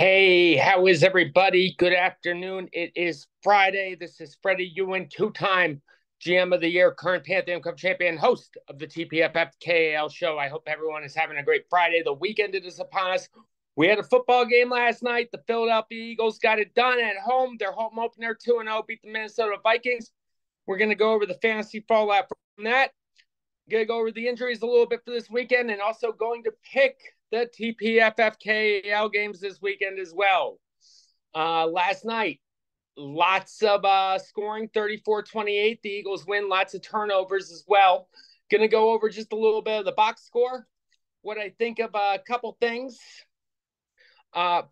Hey, how is everybody? Good afternoon. It is Friday. This is Freddie Ewan, two-time GM of the Year, current Pantheon Cup champion, host of the TPFFKAL show. I hope everyone is having a great Friday. The weekend is upon us. We had a football game last night. The Philadelphia Eagles got it done at home. Their home opener, 2-0, beat the Minnesota Vikings. We're going to go over the fantasy fallout from that. Going to go over the injuries a little bit for this weekend and also going to pick the TPFFKAL games this weekend as well. Last night, lots of scoring, 34-28. The Eagles win, lots of turnovers as well. Going to go over just a little bit of the box score, what I think of a couple things.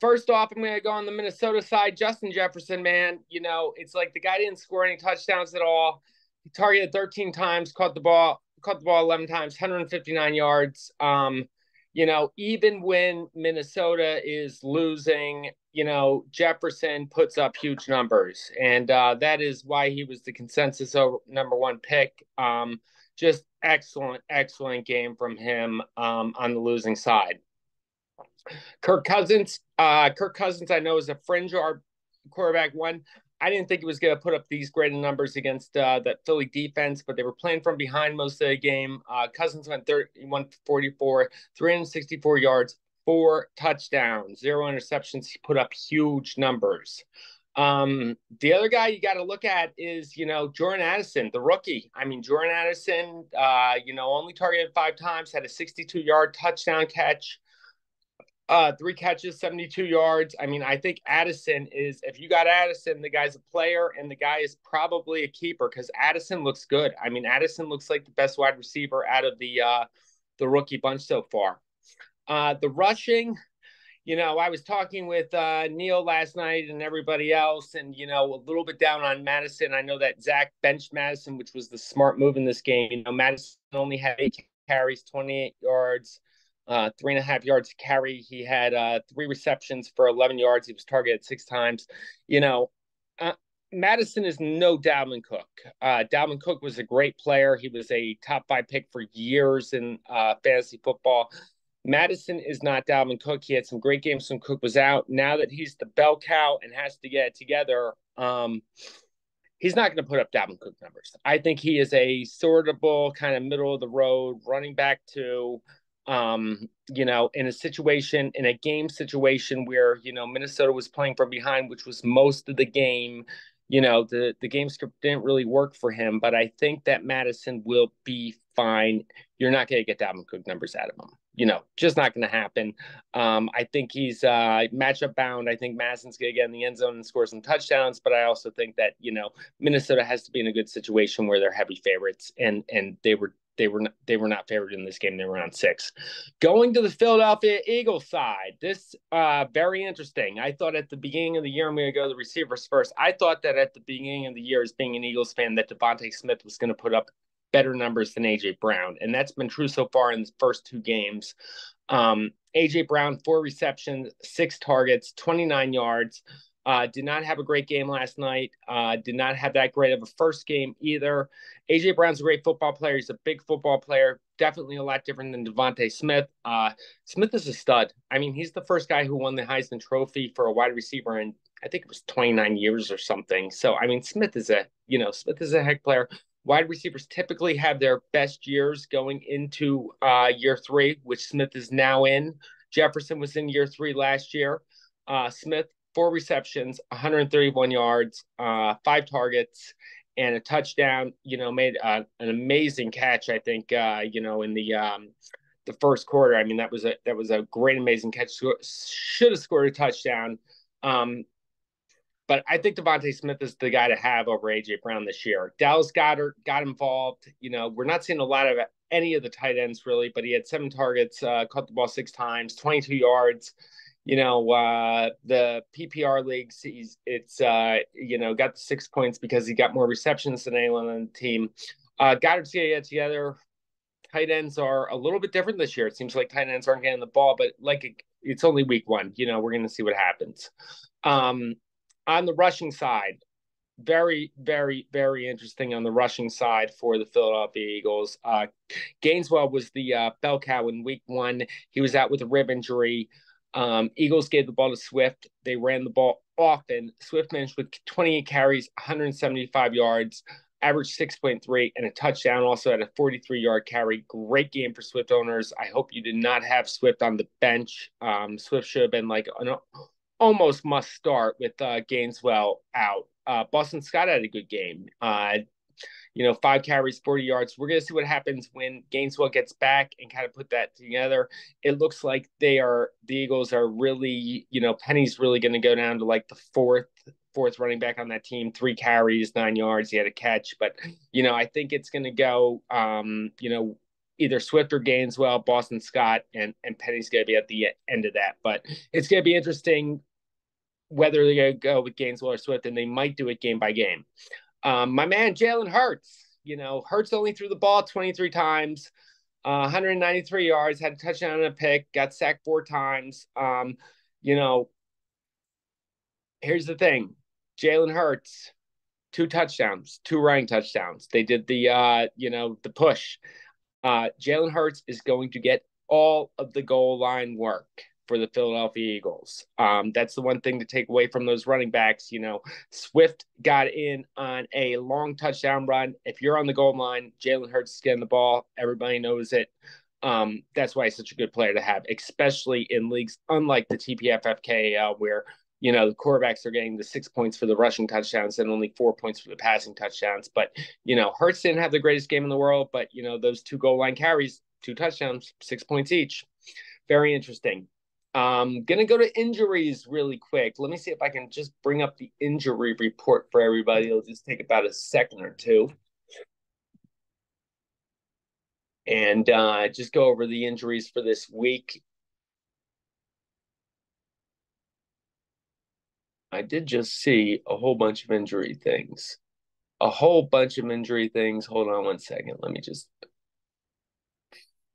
First off, I'm going to go on the Minnesota side. Justin Jefferson, man, it's like the guy didn't score any touchdowns at all. He targeted 13 times, caught the ball 11 times, 159 yards. Even when Minnesota is losing, Jefferson puts up huge numbers. And that is why he was the consensus number one pick. Just excellent game from him on the losing side. Kirk Cousins, I know is a fringe or quarterback one. I didn't think he was going to put up these great numbers against that Philly defense, but they were playing from behind most of the game. Cousins went 31-44, 364 yards, 4 touchdowns, 0 interceptions. He put up huge numbers. The other guy you got to look at is, Jordan Addison, the rookie. I mean, Jordan Addison, only targeted 5 times, had a 62-yard touchdown catch. 3 catches, 72 yards. I mean, I think Addison is, if you got Addison, the guy's a player and the guy is probably a keeper because Addison looks good. I mean, Addison looks like the best wide receiver out of the rookie bunch so far. The rushing, I was talking with Neil last night and everybody else, and, a little bit down on Madison. I know that Zach benched Madison, which was the smart move in this game. Madison only had 8 carries, 28 yards. 3.5 yards to carry. He had 3 receptions for 11 yards. He was targeted 6 times. Uh, Madison is no Dalvin Cook. Dalvin Cook was a great player. He was a top 5 pick for years in fantasy football. Madison is not Dalvin Cook. He had some great games when Cook was out. Now that he's the bell cow and has to get it together, he's not going to put up Dalvin Cook numbers. I think he is a sortable kind of middle of the road running back to in a game situation where, Minnesota was playing from behind, which was most of the game, the game script didn't really work for him, but I think that Madison will be fine. You're not going to get Dalvin Cook numbers out of him. Just not going to happen. I think he's matchup bound. I think Madison's going to get in the end zone and score some touchdowns, but I also think that, Minnesota has to be in a good situation where they're heavy favorites, and they were not favored in this game. They were on 6. Going to the Philadelphia Eagles side, this very interesting. I thought at the beginning of the year, I'm going to go to the receivers first. I thought that at the beginning of the year, as being an Eagles fan, that Devontae Smith was going to put up better numbers than AJ Brown, and that's been true so far in the first 2 games. AJ Brown, 4 receptions, 6 targets, 29 yards. Did not have a great game last night. Did not have that great of a first game either. AJ Brown's a great football player. He's a big football player. Definitely a lot different than Devontae Smith. Smith is a stud. I mean, he's the first guy who won the Heisman Trophy for a wide receiver in, I think it was 29 years or something. So, I mean, Smith is a heck player. Wide receivers typically have their best years going into year 3, which Smith is now in. Jefferson was in year 3 last year. Smith, 4 receptions, 131 yards, 5 targets, and a touchdown. Made an amazing catch. I think in the first quarter. I mean, that was a great, amazing catch. Should have scored a touchdown. But I think Devontae Smith is the guy to have over AJ Brown this year. Dallas Goedert got involved. We're not seeing a lot of any of the tight ends really, but he had 7 targets, caught the ball 6 times, 22 yards. The PPR leagues, got the 6 points because he got more receptions than anyone on the team. Goddard's going to get together. Tight ends are a little bit different this year. It seems like tight ends aren't getting the ball, but it's only week 1. We're going to see what happens. On the rushing side, very, very, very interesting on the rushing side for the Philadelphia Eagles. Gaineswell was the bell cow in week 1. He was out with a rib injury. Eagles gave the ball to Swift. They ran the ball often. Swift managed with 28 carries, 175 yards, averaged 6.3, and a touchdown. Also had a 43-yard carry. Great game for Swift owners. I hope you did not have Swift on the bench. Swift should have been like an almost must start with Gaineswell out. Boston Scott had a good game. 5 carries, 40 yards. We're going to see what happens when Gaineswell gets back and kind of put that together. It looks like the Eagles are really, Penny's really going to go down to like the fourth running back on that team, 3 carries, 9 yards. He had a catch, but I think it's going to go, either Swift or Gaineswell, Boston Scott, and Penny's going to be at the end of that. But it's going to be interesting whether they're going to go with Gaineswell or Swift, and they might do it game by game. My man Jalen Hurts, Hurts only threw the ball 23 times, 193 yards, had a touchdown and a pick, got sacked 4 times. Here's the thing: Jalen Hurts, 2 touchdowns, 2 running touchdowns. They did the push. Jalen Hurts is going to get all of the goal line work for the Philadelphia Eagles. That's the one thing to take away from those running backs. Swift got in on a long touchdown run. If you're on the goal line, Jalen Hurts is getting the ball. Everybody knows it. That's why he's such a good player to have, especially in leagues unlike the TPFFKAL, where the quarterbacks are getting the 6 points for the rushing touchdowns and only 4 points for the passing touchdowns. But Hurts didn't have the greatest game in the world, but those 2 goal line carries, 2 touchdowns, 6 points each. Very interesting. Gonna go to injuries really quick. Let me see if I can just bring up the injury report for everybody. It'll just take about a second or two. And just go over the injuries for this week. I did just see a whole bunch of injury things. Hold on one second. Let me just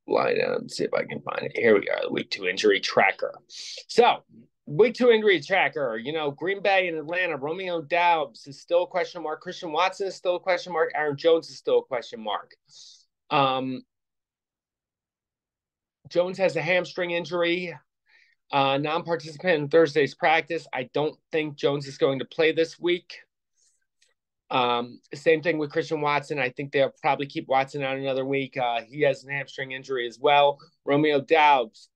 lie down and see if I can find it. Here we are, the week 2 injury tracker. So, week 2 injury tracker, Green Bay and Atlanta, Romeo Doubs is still a question mark. Christian Watson is still a question mark. Aaron Jones is still a question mark. Jones has a hamstring injury, non-participant in Thursday's practice. I don't think Jones is going to play this week. Same thing with Christian Watson. I think they'll probably keep Watson out another week. He has a hamstring injury as well. Romeo Doubs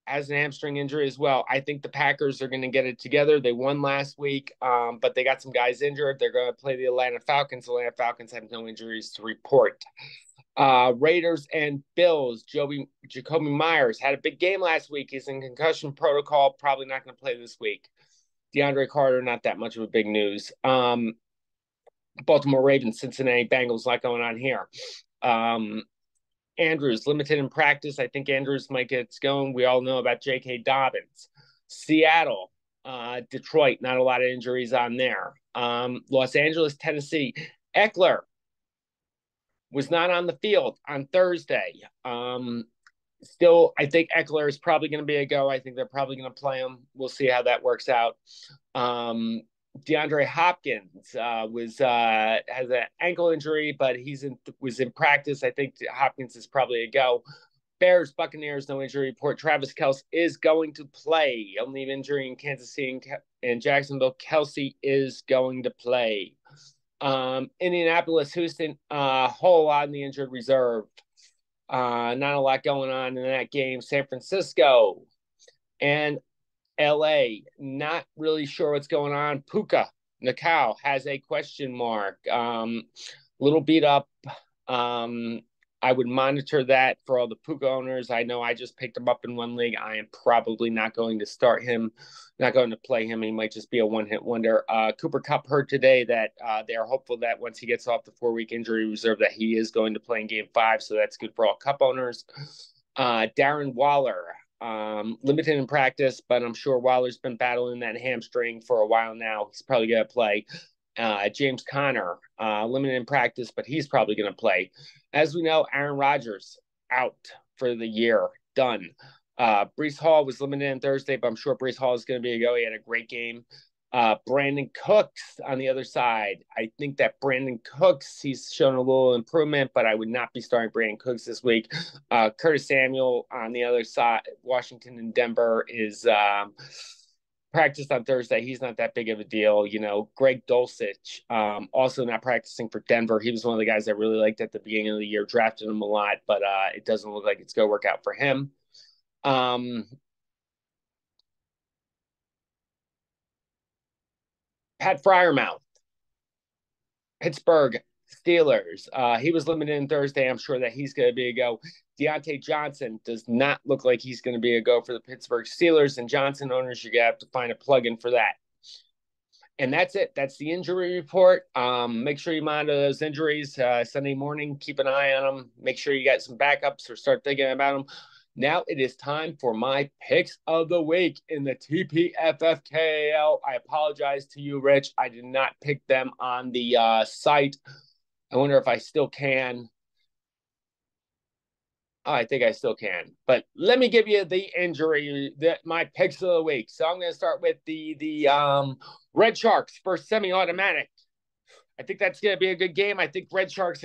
has a hamstring injury as well. I think the Packers are going to get it together. They won last week, but they got some guys injured. They're going to play the Atlanta Falcons. The Atlanta Falcons have no injuries to report. Raiders and Bills. Jacoby Myers had a big game last week. He's in concussion protocol. Probably not going to play this week. DeAndre Carter, not that much of a big news. Baltimore Ravens, Cincinnati Bengals, a lot going on here. Andrews, limited in practice. I think Andrews might get going. We all know about J.K. Dobbins. Seattle, Detroit, not a lot of injuries on there. Los Angeles, Tennessee. Eckler was not on the field on Thursday. Still, I think Eckler is probably going to be a go. I think they're probably going to play him. We'll see how that works out. DeAndre Hopkins has an ankle injury, but was in practice. I think Hopkins is probably a go. Bears, Buccaneers, no injury report. Travis Kelce is going to play. Only injury in Kansas City and Jacksonville. Kelce is going to play. Indianapolis, Houston, a whole lot in the injured reserve. Not a lot going on in that game. San Francisco and LA, not really sure what's going on. Puka Nakao has a question mark. Little beat up. I would monitor that for all the Puka owners. I know I just picked him up in one league. I am probably not going to start him, not going to play him. He might just be a one-hit wonder. Cooper Kupp heard today that they are hopeful that once he gets off the 4-week injury reserve that he is going to play in Game 5, so that's good for all Kupp owners. Darren Waller, limited in practice, but I'm sure Waller's been battling that hamstring for a while now. He's probably going to play. James Conner, limited in practice, but he's probably going to play. As we know, Aaron Rodgers out for the year, done. Breece Hall was limited on Thursday, but I'm sure Breece Hall is going to be a go. He had a great game. Brandon Cooks on the other side. I think that Brandon Cooks, he's shown a little improvement, but I would not be starting Brandon Cooks this week. Curtis Samuel on the other side, Washington and Denver is practiced on Thursday. He's not that big of a deal. Greg Dulcich, also not practicing for Denver. He was one of the guys I really liked at the beginning of the year, drafted him a lot, but it doesn't look like it's going to work out for him. Pat Freiermouth, Pittsburgh Steelers. He was limited in Thursday. I'm sure that he's going to be a go. Deontay Johnson does not look like he's going to be a go for the Pittsburgh Steelers. And Johnson owners, you're going to have to find a plug-in for that. And that's it. That's the injury report. Make sure you monitor those injuries Sunday morning. Keep an eye on them. Make sure you got some backups or start thinking about them. Now it is time for my picks of the week in the TPFFKAL. I apologize to you, Rich. I did not pick them on the site. I wonder if I still can. Oh, I think I still can. But let me give you my picks of the week. So I'm going to start with the Red Sharks for semi-automatic. I think that's going to be a good game. I think Red Sharks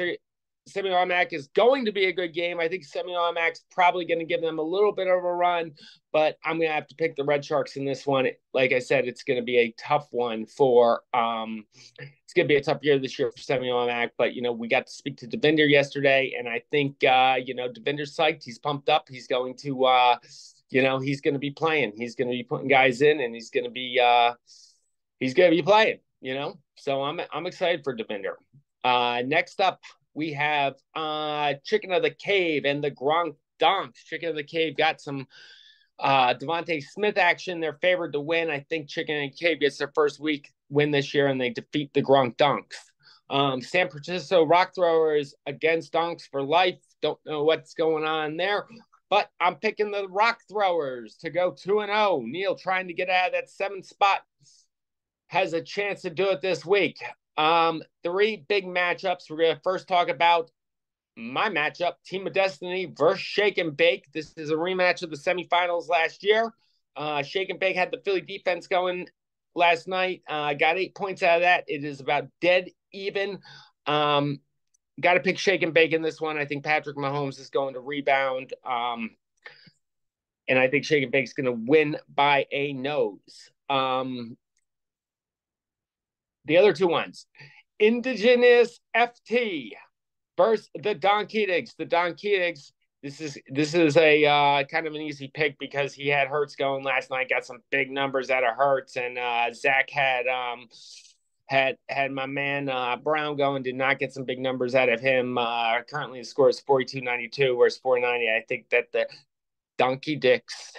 semi-automatic is going to be a good game. I think semi-automatic's probably going to give them a little bit of a run, but I'm going to have to pick the Red Sharks in this one. Like I said, it's going to be a tough one for it's going to be a tough year this year for semi-automatic, but we got to speak to Devinder yesterday, and I think Devinder's psyched. He's pumped up. He's going to he's going to be playing. He's going to be putting guys in, and he's going to be playing, So I'm excited for Devinder. Next up, we have Chicken of the Cave and the Gronk Donks. Chicken of the Cave got some Devontae Smith action. They're favored to win. I think Chicken of the Cave gets their first week win this year, and they defeat the Gronk Donks. San Francisco Rock Throwers against Donks for life. Don't know what's going on there, but I'm picking the Rock Throwers to go 2-0. Neil trying to get out of that 7th spot has a chance to do it this week. 3 big matchups. We're going to first talk about my matchup, Team of Destiny versus Shake and Bake. This is a rematch of the semifinals last year. Shake and Bake had the Philly defense going last night. Got 8 points out of that. It is about dead even. Got to pick Shake and Bake in this one. I think Patrick Mahomes is going to rebound. And I think Shake and Bake's going to win by a nose. The other 2 ones, Indigenous FT versus the Donkey-Digs. The Donkey-Digs, this is a kind of an easy pick because he had Hurts going last night, got some big numbers out of Hurts, and Zach had my man Brown going, did not get some big numbers out of him. Currently the score is 42-92, whereas 490. I think that the Donkey-Digs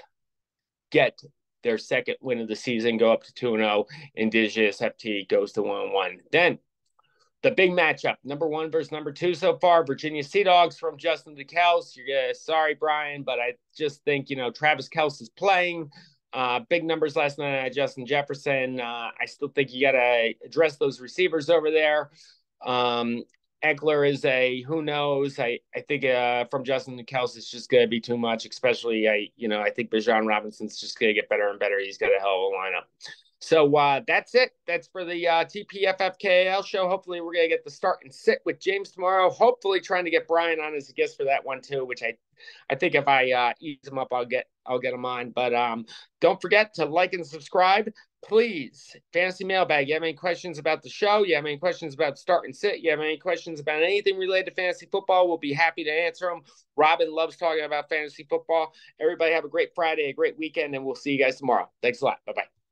get their second win of the season, go up to 2-0. Indigenous FT goes to 1-1. Then the big matchup, number 1 versus number 2 so far, Virginia Sea Dogs from Justin DeKels. Sorry, Brian, but I just think, Travis Kelce is playing. Big numbers last night at Justin Jefferson. I still think you got to address those receivers over there. Eckler is who knows. I think from Justin DeKels, it's just going to be too much, especially, I think Bijan Robinson's just going to get better and better. He's got a hell of a lineup. So that's it. That's for the TPFFKAL show. Hopefully we're going to get the start and sit with James tomorrow. Hopefully trying to get Brian on as a guest for that one too, which I think if I ease him up, I'll get him on. But don't forget to like and subscribe. Please, Fantasy Mailbag, you have any questions about the show? You have any questions about start and sit? You have any questions about anything related to fantasy football? We'll be happy to answer them. Robin loves talking about fantasy football. Everybody have a great Friday, a great weekend, and we'll see you guys tomorrow. Thanks a lot. Bye-bye.